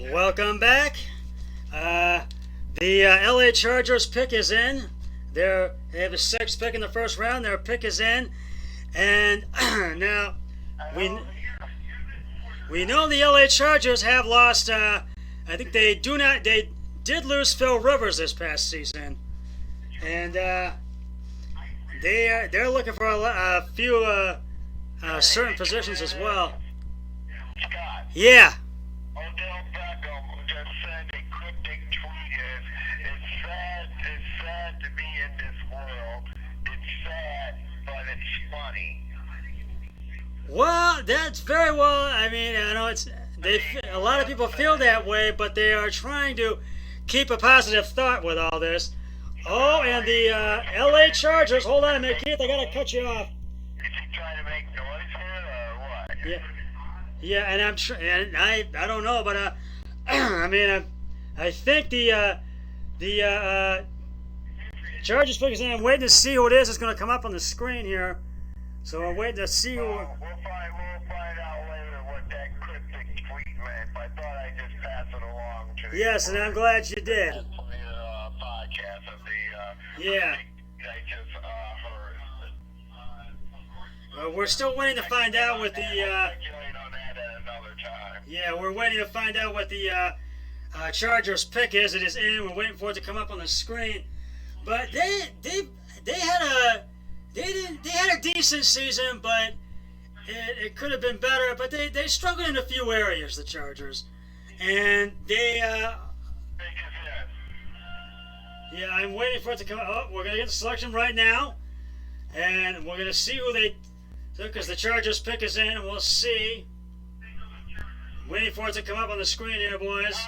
Welcome back. The LA Chargers pick is in. They have the sixth pick in the first round. Their pick is in, and now we know the LA Chargers have lost. I think they did lose Phil Rivers this past season, and they're looking for a few certain positions as well. Scott, Yeah. Odell Beckham just sent a cryptic tweet. It's sad to be in this world. It's sad, but it's funny. Well, that's very well. I mean, I know a lot of people feel that way, but they are trying to keep a positive thought with all this. Oh, and the LA Chargers. Hold on a minute, Keith. I gotta cut you off. Is he trying to make noise here or what? Yeah, and I don't know, but I mean, I think the Chargers pick is in. I'm waiting to see who it is. It's going to come up on the screen here, so I'm waiting to see who. We'll find out later what that cryptic tweet meant. I thought I'd just pass it along to the Yes, and I'm glad you did. podcast of the Yeah. I just heard. We're still waiting to find out what the. Speculate on that at another time. Yeah, we're waiting to find out what the Chargers pick is. It is in. We're waiting for it to come up on the screen. But they had a decent season, but it could have been better. But they struggled in a few areas, the Chargers, and they. Yeah, I'm waiting for it to come. Oh, we're gonna get the selection right now, and we're gonna see who they. Because the Chargers pick is in, and we'll see. Waiting for it to come up on the screen here, boys.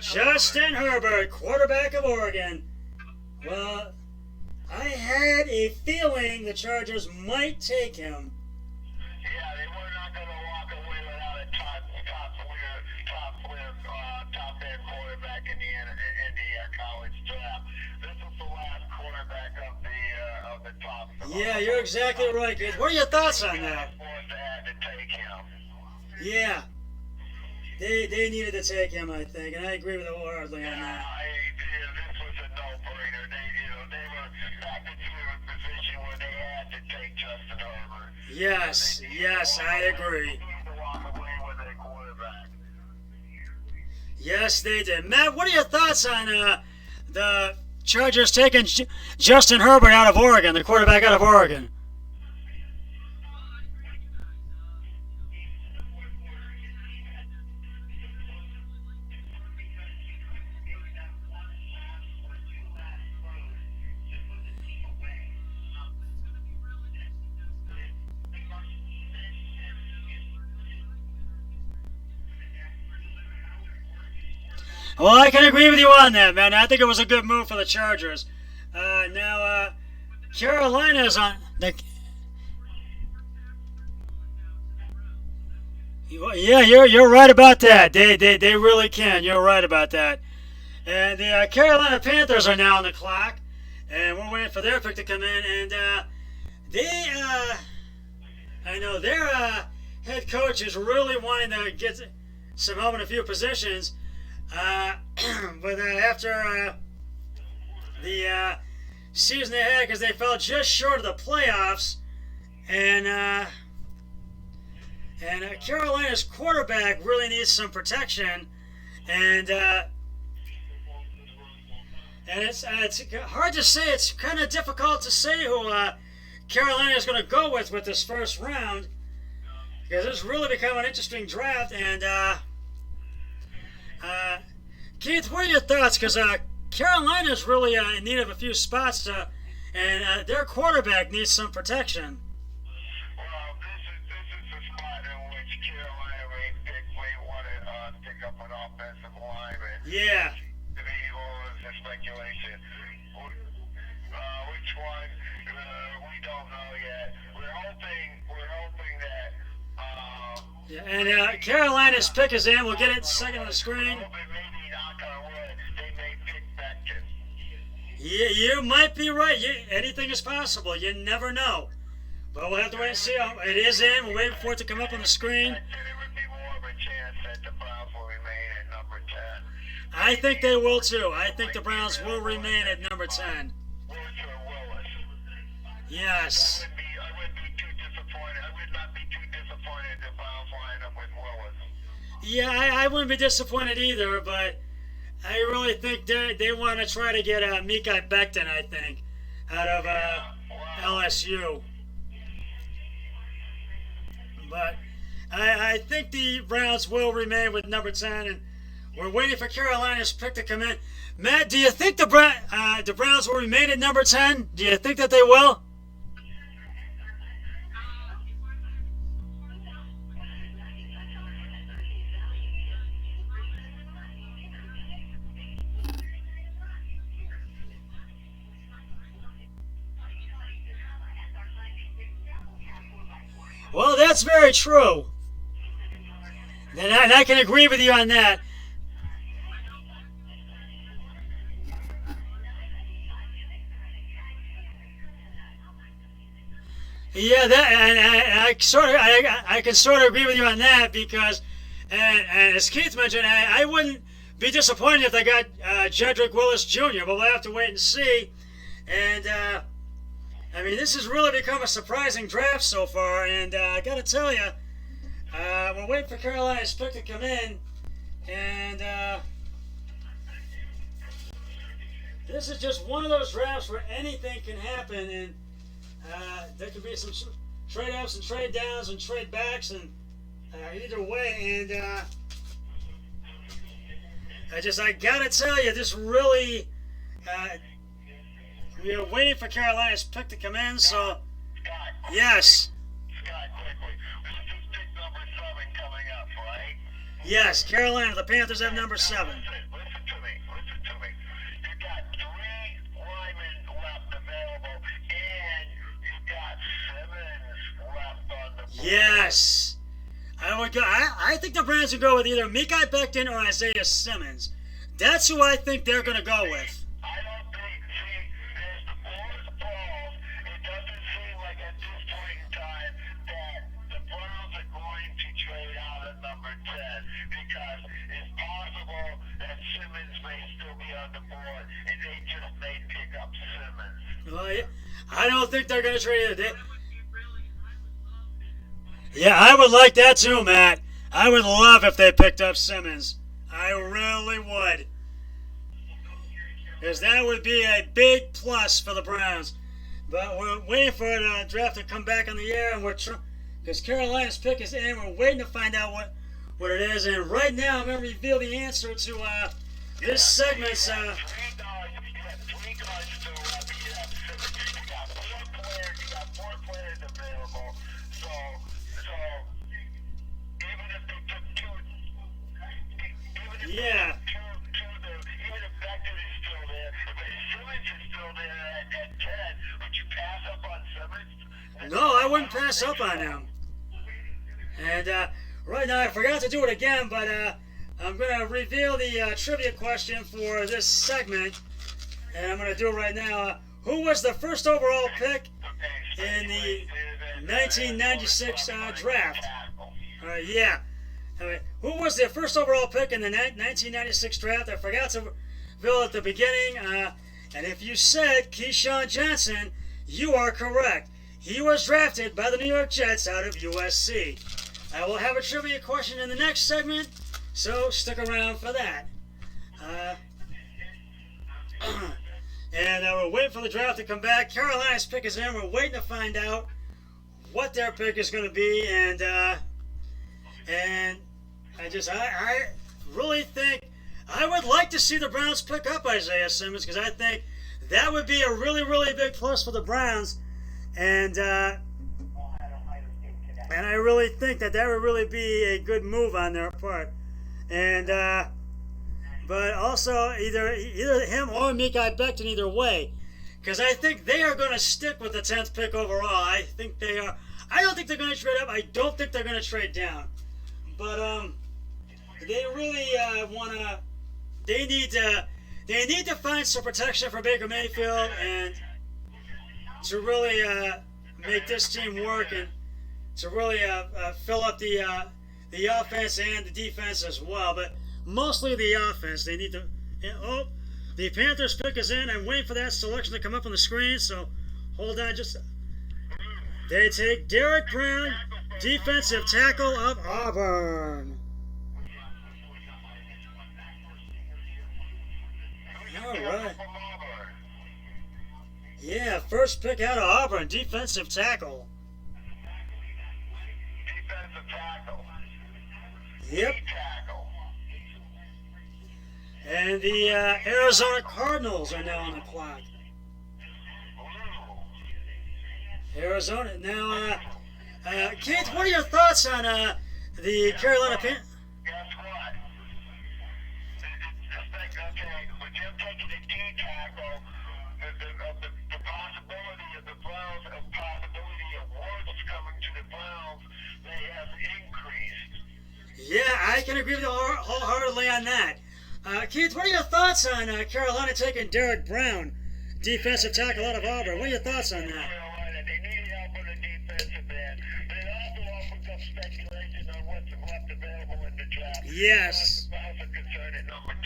Justin Herbert, quarterback of Oregon. Well, I had a feeling the Chargers might take him. Yeah, they were not going to walk away without a top end quarterback in the college draft. This is the last quarterback of the top. Yeah, you're exactly right, Keith. What are your thoughts on that? To take him. Yeah, they needed to take him, I think, and I agree with you wholeheartedly on that. This was a no-brainer. They were back into a position where they had to take Justin Herbert. Yes, I agree. Yes, they did. Matt, what are your thoughts on the Chargers taking Justin Herbert out of Oregon, the quarterback out of Oregon? Well, I can agree with you on that, man. I think it was a good move for the Chargers. Now, Carolina's on the. Yeah, you're right about that. They really can. You're right about that. And the Carolina Panthers are now on the clock, and we're waiting for their pick to come in. And I know their head coach is really wanting to get some help in a few positions. But after the season they had, because they fell just short of the playoffs, and Carolina's quarterback really needs some protection, and it's hard to say. It's kind of difficult to say who Carolina is going to go with this first round, because it's really become an interesting draft. And Keith, what are your thoughts? Because Carolina's really in need of a few spots, and their quarterback needs some protection. Well, this is the spot in which Carolina may want to pick up an offensive lineman. Yeah. The speculation. Which one? We don't know yet. We're hoping that. Yeah, and Carolina's pick is in. We'll get it second on the screen. Yeah, you might be right. Anything is possible. You never know. But we'll have to wait and see. It is in. We're waiting for it to come up on the screen. There would be more of a chance that the Browns will remain at number 10. I think they will too. I think the Browns will remain at number 10. Woods or Willis. Yes. I wouldn't be too disappointed. I would not be too disappointed if the Browns line up with Willis. Yeah, I wouldn't be disappointed either, but I really think they want to try to get Mekhi Becton, I think, out of LSU. But I think the Browns will remain with number 10, and we're waiting for Carolina's pick to come in. Matt, do you think the Browns will remain at number 10? Do you think that they will? Well, that's very true. And I can agree with you on that. Yeah, that and I can sort of agree with you on that because, and as Keith mentioned, I wouldn't be disappointed if they got Jedrick Willis Jr., but we'll have to wait and see. And I mean, this has really become a surprising draft so far, and I got to tell you, we're waiting for Carolina's pick to come in, and this is just one of those drafts where anything can happen, and there could be some trade-ups and trade-downs and trade-backs, and either way, and I gotta tell you, this really, we are waiting for Carolina's pick to come in, so, yes. Scott, quickly. This is pick number 7 coming up, right? Yes, Carolina, the Panthers have number 7. Listen to me. You got 3 linemen left available, and you got Simmons left on the board. Yes. I think the Browns would go with either Mekhi Becton or Isaiah Simmons. That's who I think they're going to go with. I don't think, as the board falls, it doesn't seem like at this point in time that the Browns are going to trade out at number 10 because it's possible that Simmons may still be on the board and they just may pick up Simmons. Well, yeah, I don't think they're going to trade it. Yeah, I would like that too, Matt. I would love if they picked up Simmons. I really would. Because that would be a big plus for the Browns. But we're waiting for the draft to come back on the air, and because Carolina's pick is in, we're waiting to find out what it is. And right now, I'm going to reveal the answer to this segment's. You got 3 guards still left. You have Simmons. You got 4 players available. So even if they took 2, Yeah. even if Becton is still there, if Simmons is still there at 10, would you pass up on Simmons? No, I wouldn't pass up on him. And right now, I forgot to do it again, but I'm going to reveal the trivia question for this segment. And I'm going to do it right now. Who was the first overall pick in the 1996 draft? Yeah. I mean, who was the first overall pick in the 1996 draft? I forgot to reveal at the beginning. And if you said Keyshawn Johnson, you are correct. He was drafted by the New York Jets out of USC. I will have a trivia question in the next segment, so stick around for that. And we're waiting for the draft to come back. Carolina's pick is in. We're waiting to find out what their pick is going to be, and I really think I would like to see the Browns pick up Isaiah Simmons because I think that would be a really, really big plus for the Browns, and I really think that would really be a good move on their part, and but also either him or Mekhi Becton either way, because I think they are going to stick with the 10th pick overall. I think they are. I don't think they're going to trade up. I don't think they're going to trade down. But they really want to. They need to find some protection for Baker Mayfield and to really make this team work and to really fill up the the offense and the defense as well, but mostly the offense. They need to. Oh, the Panthers pick is in. I'm waiting for that selection to come up on the screen, so hold on just. They take Derek Brown, defensive tackle of Auburn. All right. Yeah, first pick out of Auburn, defensive tackle. Defensive tackle. Yep. Tackle. And the Arizona Cardinals are now on the clock. Arizona. Now, Keith, what are your thoughts on the Carolina Panthers? Guess what? Okay, with him taking the D tackle, the possibility of the Browns, the possibility of Woods coming to the Browns, they have increased. Yeah, I can agree with you wholeheartedly on that. Keith, what are your thoughts on Carolina taking Derek Brown, defensive tackle out of Auburn? What are your thoughts on that? Carolina, they need help on the defensive end. But it also opens up speculation on what's left available in the draft. Yes. The Browns are concerned at number 10.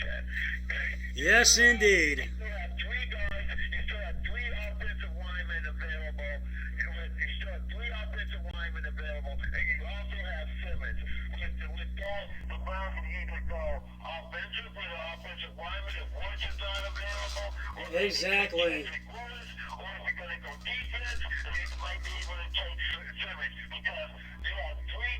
Yes, indeed. You still have three guys. You still have three offensive linemen available. You still have three offensive linemen available, and you also have Simmons. With that, the Browns can either go offensive with an offensive lineman if Woods is not available. Exactly. Or if you're going to go defense, you might be able to take Simmons because you have three.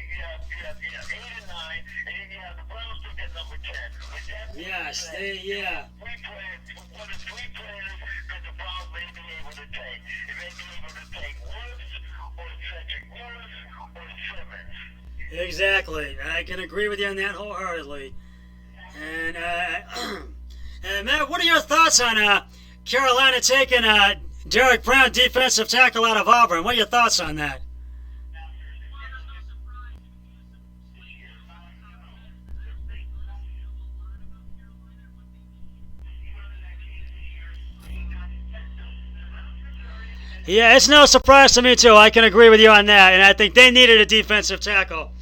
You have 8 and 9, and then you have the Browns pick at number 10. With that Yes, yeah. One of three players that the Browns may be able to take. They may be able to take Woods or Cedric Lewis or Simmons. Exactly. I can agree with you on that wholeheartedly. And, and Matt, what are your thoughts on Carolina taking Derek Brown, defensive tackle out of Auburn? What are your thoughts on that? Yeah, it's no surprise to me, too. I can agree with you on that, and I think they needed a defensive tackle.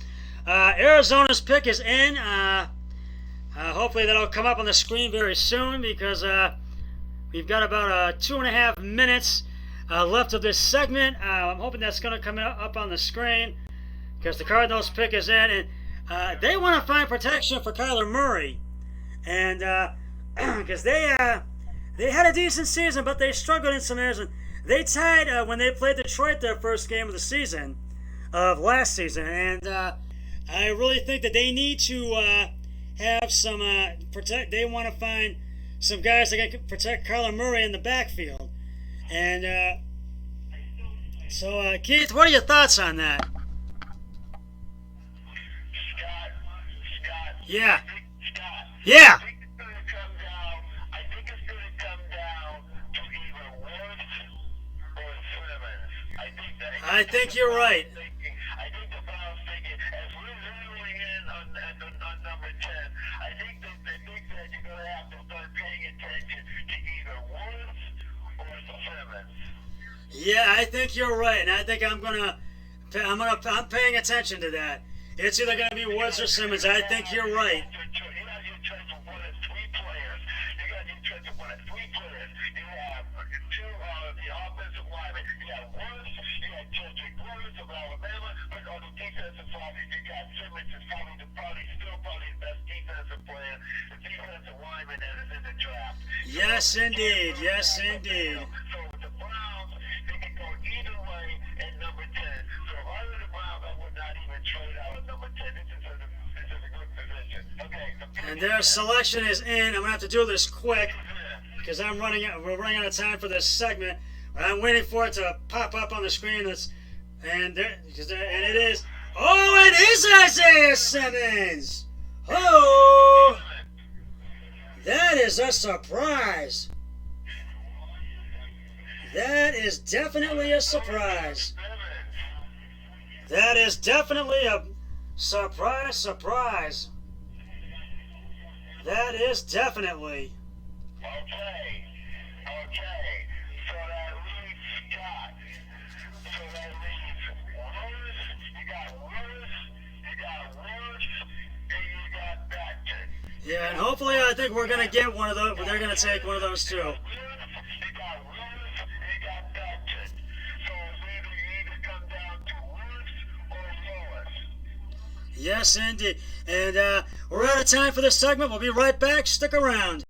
Arizona's pick is in. Hopefully that'll come up on the screen very soon because we've got about 2.5 minutes left of this segment. I'm hoping that's going to come up on the screen because the Cardinals pick is in, and they want to find protection for Kyler Murray, and because they had a decent season, but they struggled in some areas. And they tied when they played Detroit their first game of the season of last season, and I really think that they need to have some protect. They want to find some guys that can protect Kyler Murray in the backfield, and so Keith, what are your thoughts on that? Scott. Yeah. Scott. Yeah. I think it's going to come down to either Woods or Simmons. I think you're right. I think the Browns thinking, as we're zeroing in on number 10, I think that you're going to have to start paying attention to either Woods or Simmons. Yeah, I think you're right, and I think I'm paying attention to that. It's either going to be Woods or Simmons. I think you're right. Yes, indeed. Yes, indeed. So with the Browns, they can go either way at number 10. So if I were the Browns, I would not even trade out at number 10. This is a good position. Okay. And their selection is in. I'm gonna have to do this quick because we're running out of time for this segment. I'm waiting for it to pop up on the screen. And it is. Oh, it is Isaiah Simmons. Oh, that is a surprise. That is definitely a surprise. That is definitely a surprise. That is definitely. Okay. So that leaves Scott. So that leaves Willis. You got Willis. Yeah, and hopefully I think we're gonna get one of those. They're gonna take one of those too. You got Lewis, you got Belton. So you either come down to Lewis or Lewis. Yes, indeed. And we're out of time for this segment. We'll be right back. Stick around.